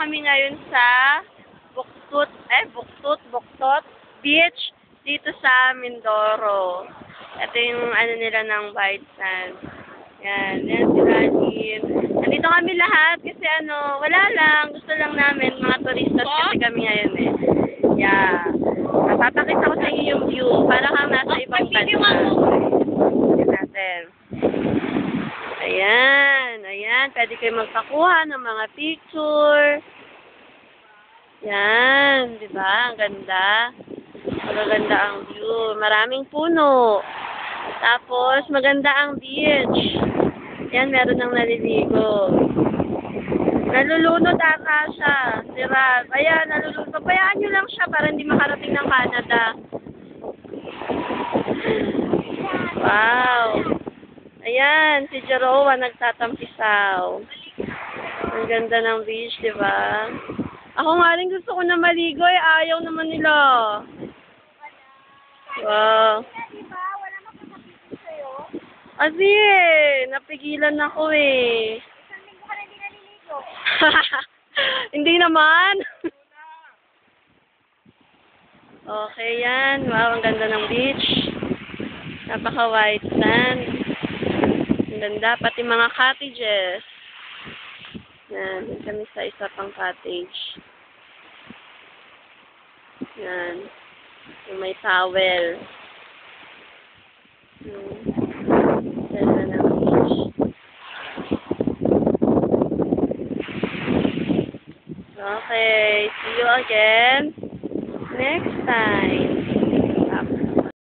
Kami ngayon sa Buktot Beach dito sa Mindoro. Ito yung ano nila ng white sand. Yan si Radin. Nandito kami lahat kasi wala lang. Gusto lang namin mga turistas kasi kami ngayon eh. Yeah. Papakita ko sa inyo yung view para kang nasa ibang bansa. Tignan natin. Ayan. Pwede kayo magpakuha ng mga picture. Yan, di ba? Ang ganda. Magaganda ang view. Maraming puno. Tapos, maganda ang beach. Yan, meron ng naliligo. Nalulunod ata siya. Si Ralph. Ayan, nalulunod. Pabayaan nyo lang siya para hindi makarating ng Canada. Wow. Ayan, si Jeroa nagtatampisaw. Ang ganda ng beach, di ba? Ako nga rin gusto ko na maligo eh. Ayaw naman nila. Wow. Kasi napigilan ako eh. Isang linggo ka na hindi naliligo. Hindi naman. Okay yan. Wow, ang ganda ng beach. Napaka-white sand. Ang ganda. Pati mga cottages. Yan. Yan kami sa isa pang cottage. Yan. Yung may towel. Ganda ng beach. Okay. See you again next time.